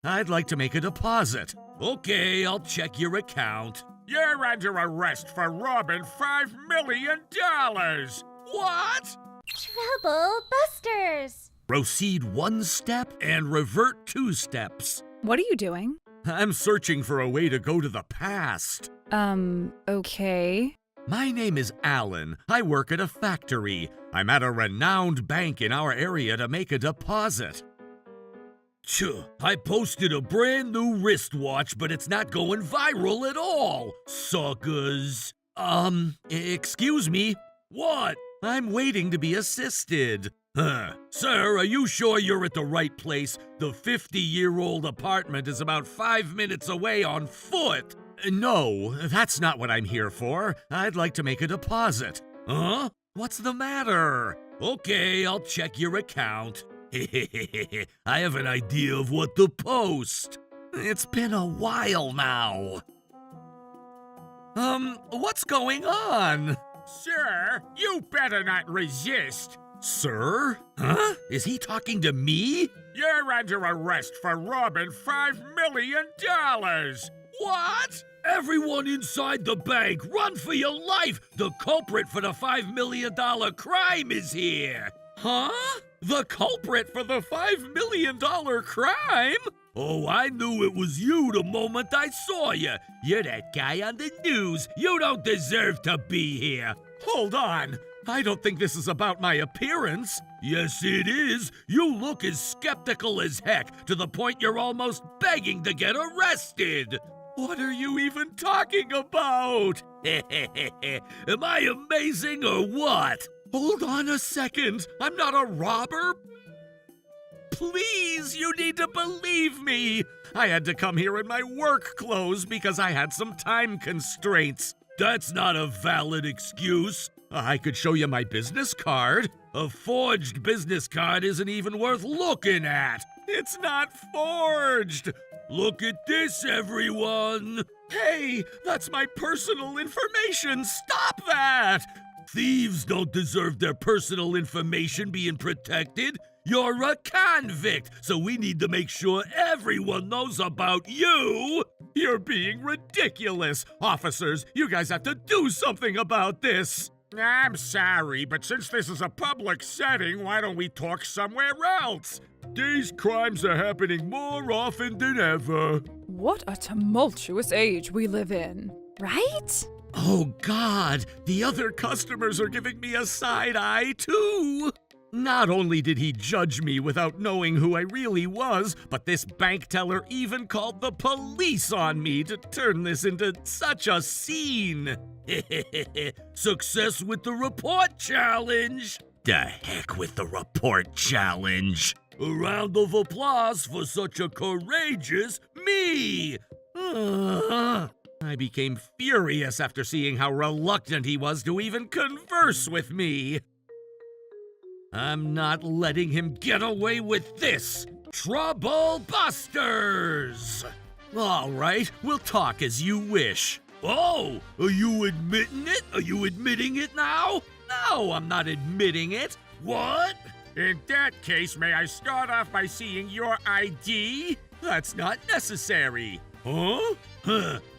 I'd like to make a deposit. Okay, I'll check your account. You're under arrest for robbing $5 million. What? Trouble Busters! Proceed 1 step and revert 2 steps. What are you doing? I'm searching for a way to go to the past. Okay. My name is Alan. I work at a factory. I'm at a renowned bank in our area to make a deposit. I posted a brand new wristwatch, but it's not going viral at all. Suckers. Excuse me? What? I'm waiting to be assisted. Sir, are you sure you're at the right place? The 50-year-old apartment is about 5 minutes away on foot. No, that's not what I'm here for. I'd like to make a deposit. Huh? What's the matter? Okay, I'll check your account. I have an idea of what to post. It's been a while now. What's going on? Sir, you better not resist. Sir? Huh? Is he talking to me? You're under arrest for robbing $5 million. What? Everyone inside the bank, run for your life! The culprit for the $5 million crime is here! Huh? The culprit for the $5 million crime? Oh, I knew it was you the moment I saw you. You're that guy on the news. You don't deserve to be here. Hold on. I don't think this is about my appearance. Yes, it is. You look as skeptical as heck, to the point you're almost begging to get arrested. What are you even talking about? Am I amazing or what? Hold on a second. I'm not a robber. Please, you need to believe me. I had to come here in my work clothes because I had some time constraints. That's not a valid excuse. I could show you my business card. A forged business card isn't even worth looking at. It's not forged. Look at this, everyone. Hey, that's my personal information. Stop that. Thieves don't deserve their personal information being protected. You're a convict, so we need to make sure everyone knows about you. You're being ridiculous. Officers, you guys have to do something about this. I'm sorry, but since this is a public setting, why don't we talk somewhere else? These crimes are happening more often than ever. What a tumultuous age we live in, right? Oh, God, the other customers are giving me a side eye, too. Not only did he judge me without knowing who I really was, but this bank teller even called the police on me to turn this into such a scene. Success with the report challenge. The heck with the report challenge. A round of applause for such a courageous me. I became furious after seeing how reluctant he was to even converse with me. I'm not letting him get away with this! Trouble Busters! All right, we'll talk as you wish. Oh, are you admitting it? Are you admitting it now? No, I'm not admitting it. What? In that case, may I start off by seeing your ID? That's not necessary. Huh?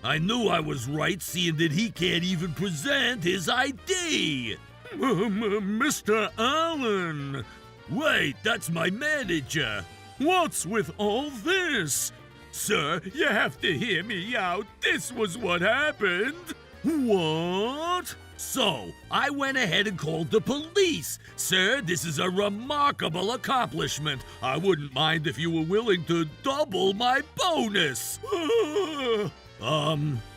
I knew I was right, seeing that he can't even present his ID. Mr. Allen! Wait, that's my manager. What's with all this? Sir, you have to hear me out. This was what happened. What? So, I went ahead and called the police. Sir, this is a remarkable accomplishment. I wouldn't mind if you were willing to double my bonus.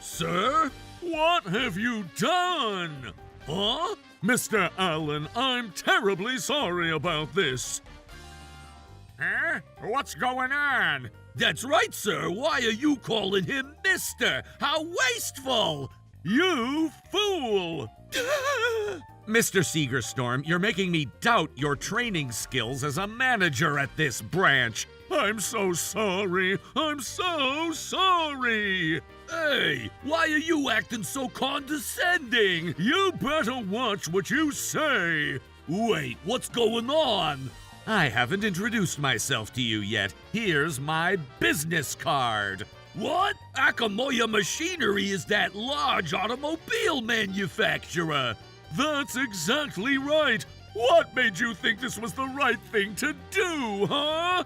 Sir? What have you done? Huh? Mr. Allen, I'm terribly sorry about this. Huh? What's going on? That's right, sir. Why are you calling him Mister? How wasteful! You fool! Mr. Seegerstorm, you're making me doubt your training skills as a manager at this branch. I'm so sorry. I'm so sorry. Hey, why are you acting so condescending? You better watch what you say. Wait, what's going on? I haven't introduced myself to you yet. Here's my business card. What? Akamoya Machinery is that large automobile manufacturer. That's exactly right. What made you think this was the right thing to do, huh?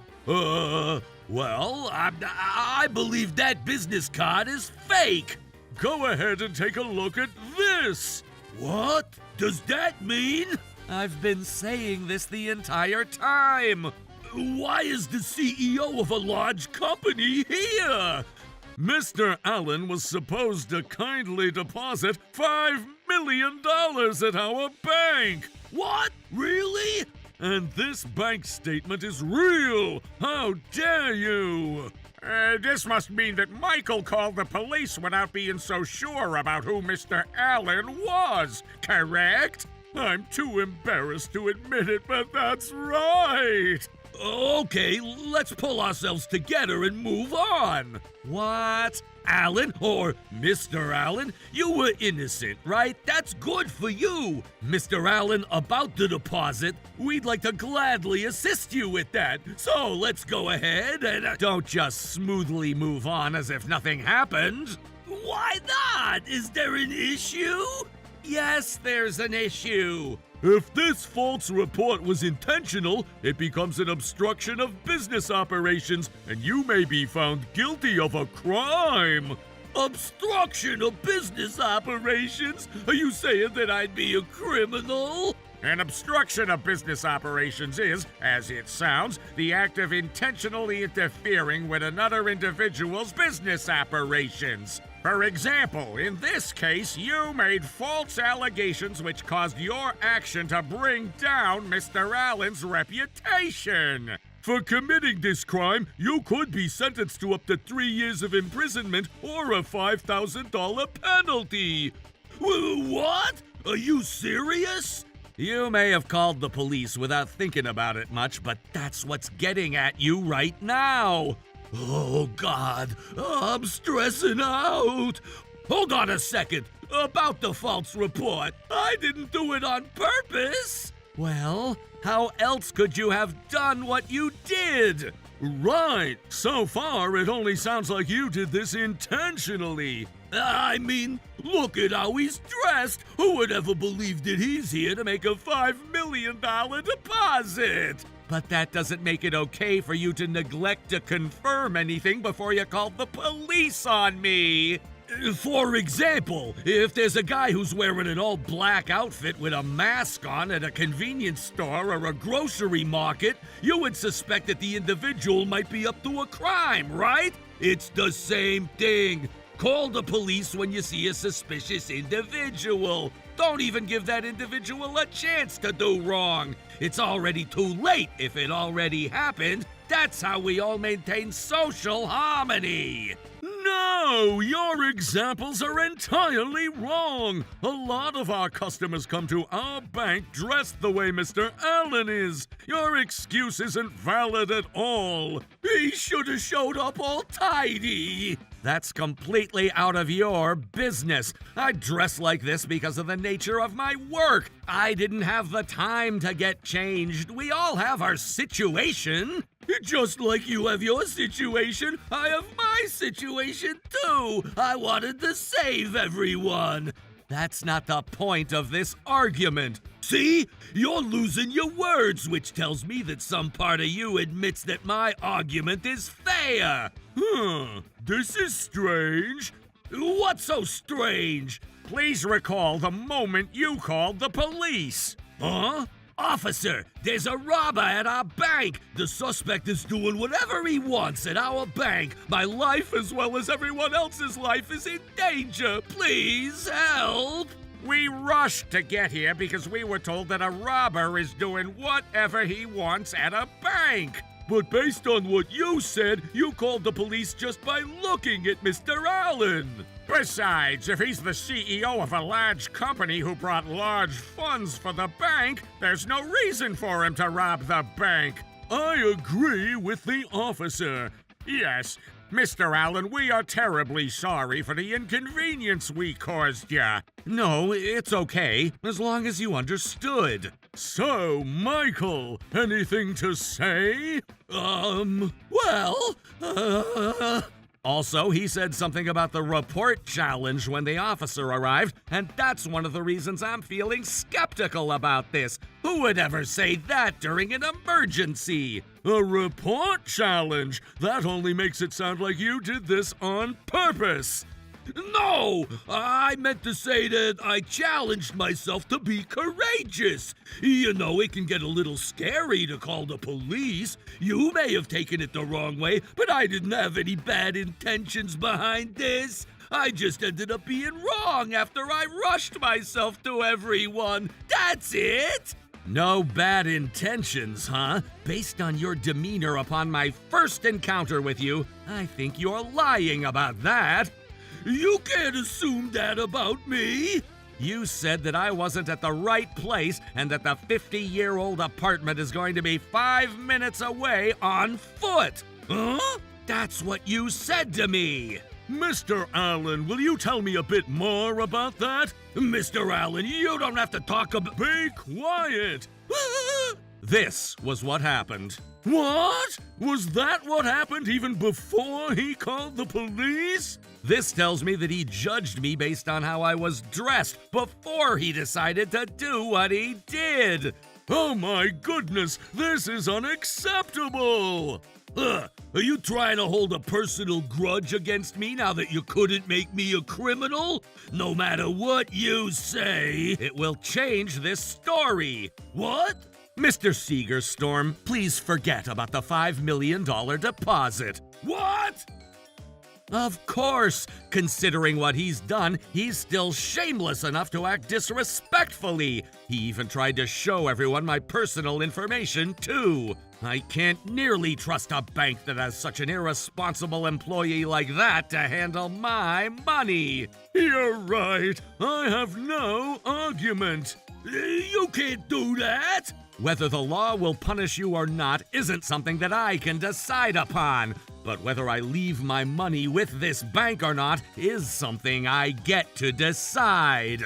Well, I believe that business card is fake. Go ahead and take a look at this. What does that mean? I've been saying this the entire time. Why is the CEO of a large company here? Mr. Allen was supposed to kindly deposit $5 million at our bank. What? Really? And this bank statement is real. How dare you? This must mean that Michael called the police without being so sure about who Mr. Allen was, correct? I'm too embarrassed to admit it, but that's right. Okay, let's pull ourselves together and move on. What? Allen, or Mr. Allen, you were innocent, right? That's good for you. Mr. Allen, about the deposit, we'd like to gladly assist you with that. So let's go ahead and don't just smoothly move on as if nothing happened. Why not? Is there an issue? Yes, there's an issue. If this false report was intentional, it becomes an obstruction of business operations, and you may be found guilty of a crime. Obstruction of business operations? Are you saying that I'd be a criminal? An obstruction of business operations is, as it sounds, the act of intentionally interfering with another individual's business operations. For example, in this case, you made false allegations which caused your action to bring down Mr. Allen's reputation. For committing this crime, you could be sentenced to up to 3 years of imprisonment or a $5,000 penalty. What? Are you serious? You may have called the police without thinking about it much, but that's what's getting at you right now. Oh, God, I'm stressing out. Hold on a second. About the false report, I didn't do it on purpose. Well, how else could you have done what you did? Right. So far, it only sounds like you did this intentionally. I mean, look at how he's dressed. Who would ever believe that he's here to make a $5 million deposit? But that doesn't make it okay for you to neglect to confirm anything before you called the police on me. For example, if there's a guy who's wearing an all-black outfit with a mask on at a convenience store or a grocery market, you would suspect that the individual might be up to a crime, right? It's the same thing. Call the police when you see a suspicious individual. Don't even give that individual a chance to do wrong. It's already too late if it already happened. That's how we all maintain social harmony. No, your examples are entirely wrong. A lot of our customers come to our bank dressed the way Mr. Allen is. Your excuse isn't valid at all. He should have showed up all tidy. That's completely out of your business. I dress like this because of the nature of my work. I didn't have the time to get changed. We all have our situation. Just like you have your situation, I have my situation too. I wanted to save everyone. That's not the point of this argument. See? You're losing your words, which tells me that some part of you admits that my argument is fair. This is strange. What's so strange? Please recall the moment you called the police. Huh? Officer, there's a robber at our bank. The suspect is doing whatever he wants at our bank. My life, as well as everyone else's life, is in danger. Please help. We rushed to get here because we were told that a robber is doing whatever he wants at a bank. But based on what you said, you called the police just by looking at Mr. Allen. Besides, if he's the CEO of a large company who brought large funds for the bank, there's no reason for him to rob the bank. I agree with the officer. Yes, Mr. Allen, we are terribly sorry for the inconvenience we caused ya. No, it's okay, as long as you understood. So, Michael, anything to say? Also, he said something about the report challenge when the officer arrived, and that's one of the reasons I'm feeling skeptical about this. Who would ever say that during an emergency? A report challenge? That only makes it sound like you did this on purpose. No! I meant to say that I challenged myself to be courageous. You know, it can get a little scary to call the police. You may have taken it the wrong way, but I didn't have any bad intentions behind this. I just ended up being wrong after I rushed myself to everyone. That's it! No bad intentions, huh? Based on your demeanor upon my first encounter with you, I think you're lying about that. You can't assume that about me. You said that I wasn't at the right place and that the 50-year-old apartment is going to be 5 minutes away on foot. Huh? That's what you said to me. Mr. Allen, will you tell me a bit more about that? Mr. Allen, you don't have to talk about... Be quiet! This was what happened. What? Was that what happened even before he called the police? This tells me that he judged me based on how I was dressed before he decided to do what he did. Oh my goodness, this is unacceptable! Are you trying to hold a personal grudge against me now that you couldn't make me a criminal? No matter what you say... It will change this story. What? Mr. Seegerstorm, please forget about the $5 million deposit. What? Of course, considering what he's done, he's still shameless enough to act disrespectfully. He even tried to show everyone my personal information, too. I can't nearly trust a bank that has such an irresponsible employee like that to handle my money. You're right. I have no argument. You can't do that. Whether the law will punish you or not isn't something that I can decide upon. But whether I leave my money with this bank or not is something I get to decide.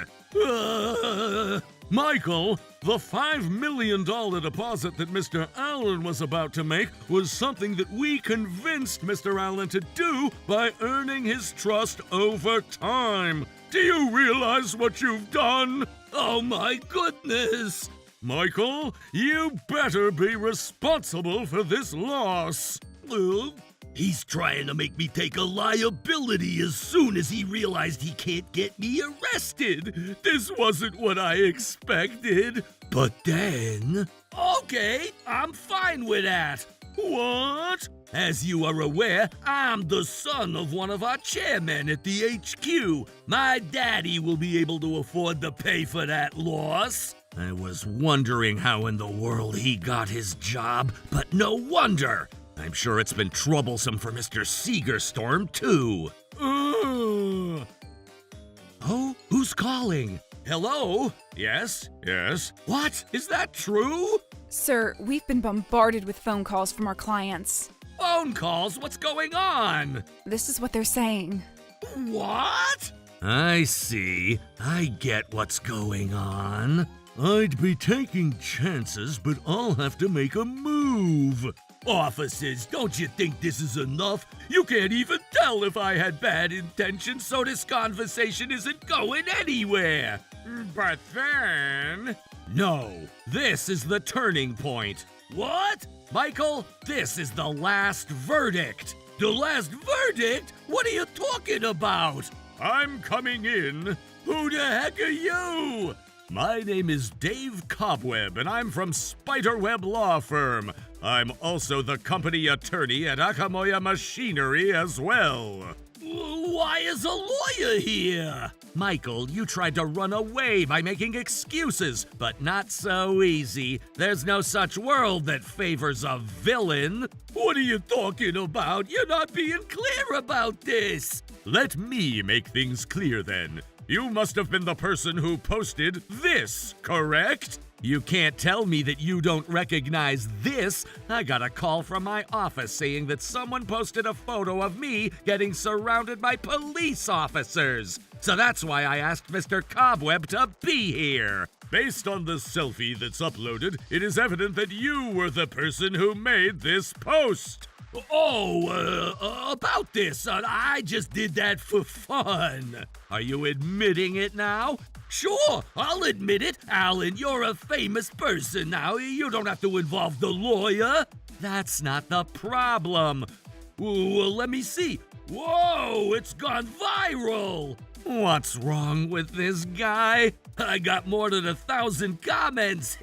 Michael, the $5 million deposit that Mr. Allen was about to make was something that we convinced Mr. Allen to do by earning his trust over time. Do you realize what you've done? Oh my goodness! Michael, you better be responsible for this loss. He's trying to make me take a liability as soon as he realized he can't get me arrested. This wasn't what I expected. But then... Okay, I'm fine with that. What? As you are aware, I'm the son of one of our chairmen at the HQ. My daddy will be able to afford to pay for that loss. I was wondering how in the world he got his job, but no wonder. I'm sure it's been troublesome for Mr. Seegerstorm, too. Oh, who's calling? Hello? Yes? What? Is that true? Sir, we've been bombarded with phone calls from our clients. Phone calls? What's going on? This is what they're saying. What? I see. I get what's going on. I'd be taking chances, but I'll have to make a move. Officers, don't you think this is enough? You can't even tell if I had bad intentions, so this conversation isn't going anywhere. But then... No, this is the turning point. What? Michael, this is the last verdict. The last verdict? What are you talking about? I'm coming in. Who the heck are you? My name is Dave Cobweb, and I'm from Spiderweb Law Firm. I'm also the company attorney at Akamoya Machinery as well. Why is a lawyer here? Michael, you tried to run away by making excuses, but not so easy. There's no such world that favors a villain. What are you talking about? You're not being clear about this. Let me make things clear then. You must have been the person who posted this, correct? You can't tell me that you don't recognize this. I got a call from my office saying that someone posted a photo of me getting surrounded by police officers. So that's why I asked Mr. Cobweb to be here. Based on the selfie that's uploaded, it is evident that you were the person who made this post. About this, I just did that for fun. Are you admitting it now? Sure, I'll admit it. Alan, you're a famous person now. You don't have to involve the lawyer. That's not the problem. Well, let me see. Whoa, it's gone viral. What's wrong with this guy? I got more than 1,000 comments.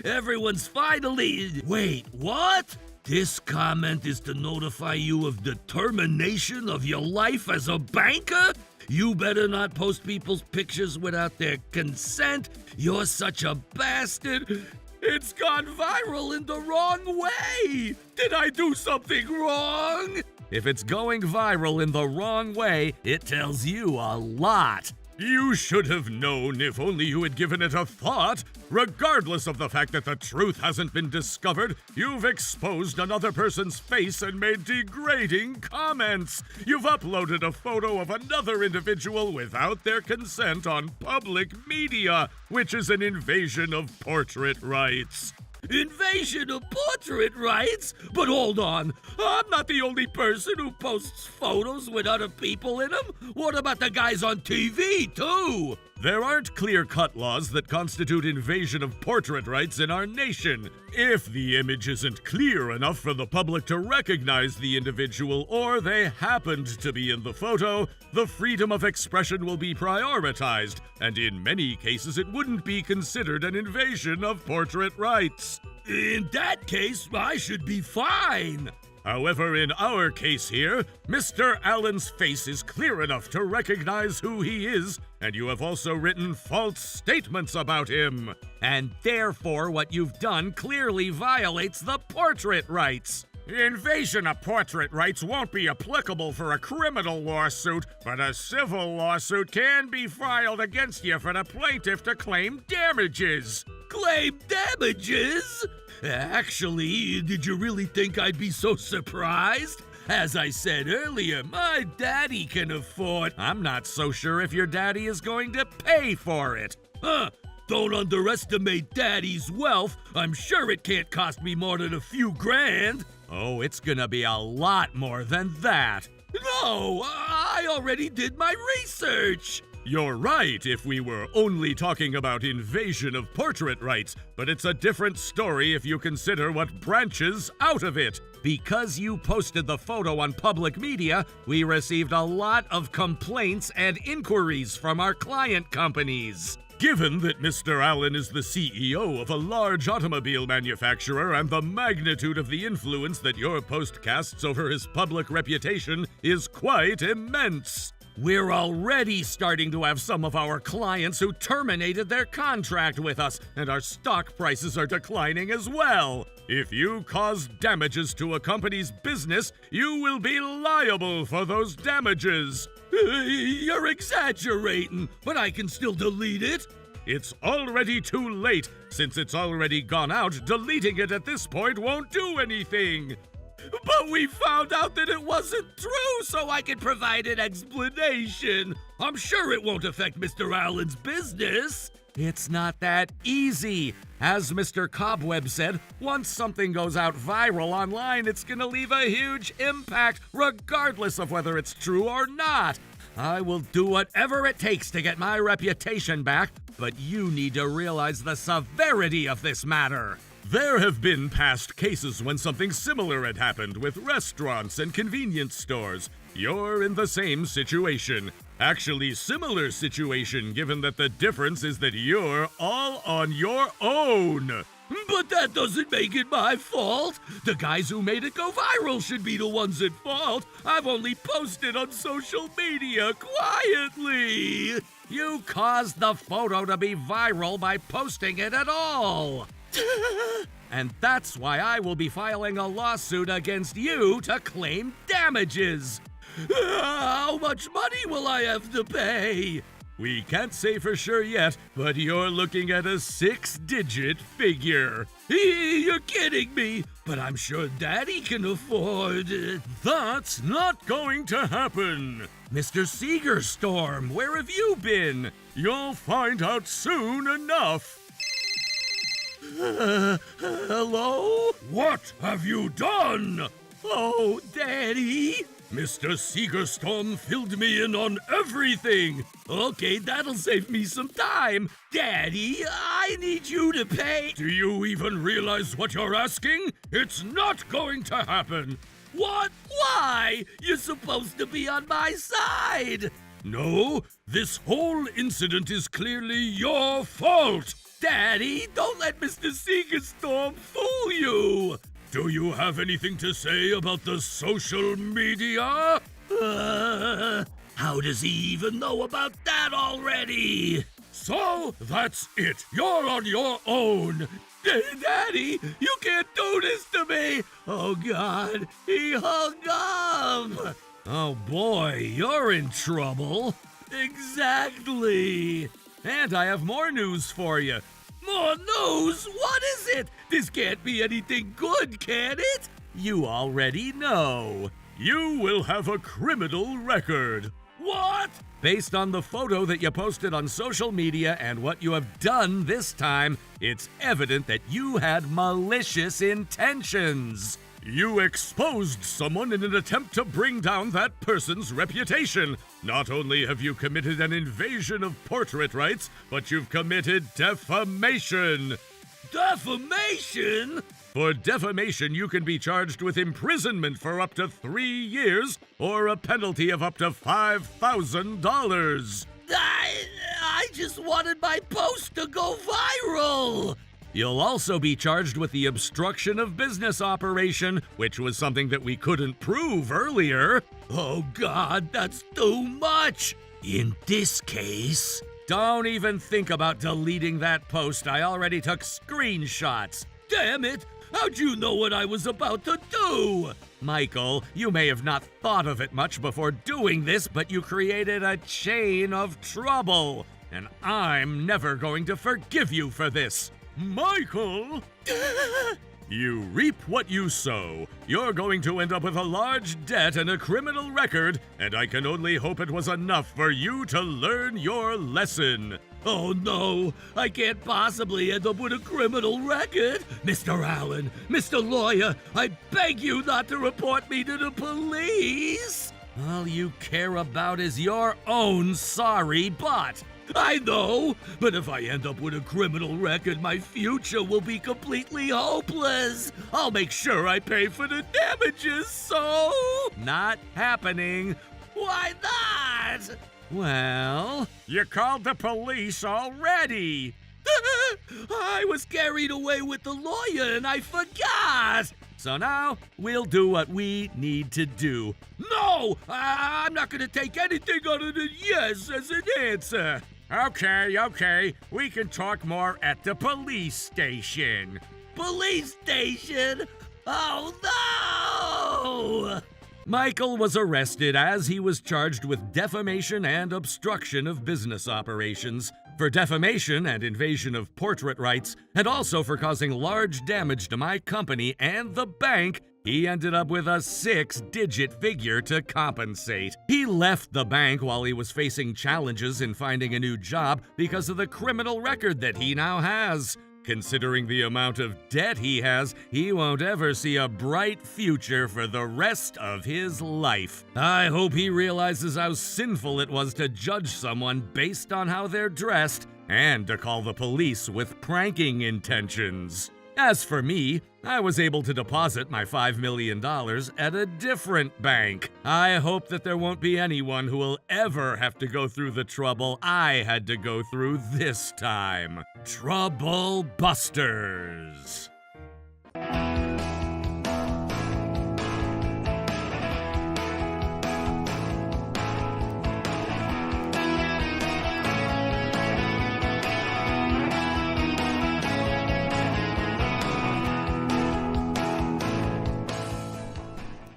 Everyone's finally... Wait, what? This comment is to notify you of the termination of your life as a banker? You better not post people's pictures without their consent. You're such a bastard. It's gone viral in the wrong way. Did I do something wrong? If it's going viral in the wrong way, it tells you a lot. You should have known if only you had given it a thought. Regardless of the fact that the truth hasn't been discovered, you've exposed another person's face and made degrading comments. You've uploaded a photo of another individual without their consent on public media, which is an invasion of portrait rights. Invasion of portrait rights? But hold on, I'm not the only person who posts photos with other people in them. What about the guys on TV, too? There aren't clear-cut laws that constitute invasion of portrait rights in our nation. If the image isn't clear enough for the public to recognize the individual or they happened to be in the photo, the freedom of expression will be prioritized, and in many cases it wouldn't be considered an invasion of portrait rights. In that case, I should be fine. However, in our case here, Mr. Allen's face is clear enough to recognize who he is, and you have also written false statements about him. And therefore, what you've done clearly violates the portrait rights. Invasion of portrait rights won't be applicable for a criminal lawsuit, but a civil lawsuit can be filed against you for the plaintiff to claim damages. Claim damages? Actually, did you really think I'd be so surprised? As I said earlier, my daddy can afford... I'm not so sure if your daddy is going to pay for it. Don't underestimate daddy's wealth. I'm sure it can't cost me more than a few grand. Oh, it's gonna be a lot more than that. No, I already did my research. You're right if we were only talking about invasion of portrait rights, but it's a different story if you consider what branches out of it. Because you posted the photo on public media, we received a lot of complaints and inquiries from our client companies. Given that Mr. Allen is the CEO of a large automobile manufacturer and the magnitude of the influence that your post casts over his public reputation is quite immense. We're already starting to have some of our clients who terminated their contract with us, and our stock prices are declining as well. If you cause damages to a company's business, you will be liable for those damages. You're exaggerating, but I can still delete it. It's already too late. Since it's already gone out, deleting it at this point won't do anything. But we found out that it wasn't true, so I can provide an explanation. I'm sure it won't affect Mr. Allen's business. It's not that easy. As Mr. Cobweb said, once something goes out viral online, it's gonna leave a huge impact, regardless of whether it's true or not. I will do whatever it takes to get my reputation back, but you need to realize the severity of this matter. There have been past cases when something similar had happened with restaurants and convenience stores. You're in the same situation. Actually, similar situation, given that the difference is that you're all on your own. But that doesn't make it my fault. The guys who made it go viral should be the ones at fault. I've only posted on social media quietly. You caused the photo to be viral by posting it at all. And that's why I will be filing a lawsuit against you to claim damages. How much money will I have to pay? We can't say for sure yet, but you're looking at a 6-digit figure. You're kidding me, but I'm sure Daddy can afford it. That's not going to happen. Mr. Seegerstorm, where have you been? You'll find out soon enough. Hello? What have you done? Oh, Daddy. Mr. Seegerstorm filled me in on everything. Okay, that'll save me some time. Daddy, I need you to pay. Do you even realize what you're asking? It's not going to happen. What? Why? You're supposed to be on my side. No, this whole incident is clearly your fault. Daddy, don't let Mr. Seegerstorm fool you. Do you have anything to say about the social media? How does he even know about that already? So that's it. You're on your own. Daddy, you can't do this to me. Oh, God, he hung up. Oh, boy, you're in trouble. Exactly. And I have more news for you. More news? What is it? This can't be anything good, can it? You already know. You will have a criminal record. What? Based on the photo that you posted on social media and what you have done this time, it's evident that you had malicious intentions. You exposed someone in an attempt to bring down that person's reputation. Not only have you committed an invasion of portrait rights, but you've committed defamation. Defamation? For defamation, you can be charged with imprisonment for up to 3 years or a penalty of up to $5,000. I just wanted my post to go viral. You'll also be charged with the obstruction of business operation, which was something that we couldn't prove earlier. Oh, God, that's too much. In this case, don't even think about deleting that post. I already took screenshots. Damn it! How'd you know what I was about to do? Michael, you may have not thought of it much before doing this, but you created a chain of trouble. And I'm never going to forgive you for this. Michael! You reap what you sow. You're going to end up with a large debt and a criminal record, and I can only hope it was enough for you to learn your lesson. Oh no, I can't possibly end up with a criminal record. Mr. Allen, Mr. Lawyer, I beg you not to report me to the police. All you care about is your own sorry butt. I know, but if I end up with a criminal record, my future will be completely hopeless. I'll make sure I pay for the damages, so... Not happening. Why not? Well... You called the police already. I was carried away with the lawyer and I forgot. So now we'll do what we need to do. No! I'm not going to take anything other than yes as an answer. Okay. We can talk more at the police station. Police station? Oh no! Michael was arrested as he was charged with defamation and obstruction of business operations, for defamation and invasion of portrait rights, and also for causing large damage to my company and the bank. He ended up with a 6-digit figure to compensate. He left the bank while he was facing challenges in finding a new job because of the criminal record that he now has. Considering the amount of debt he has, he won't ever see a bright future for the rest of his life. I hope he realizes how sinful it was to judge someone based on how they're dressed and to call the police with pranking intentions. As for me, I was able to deposit my $5 million at a different bank. I hope that there won't be anyone who will ever have to go through the trouble I had to go through this time. Trouble Busters.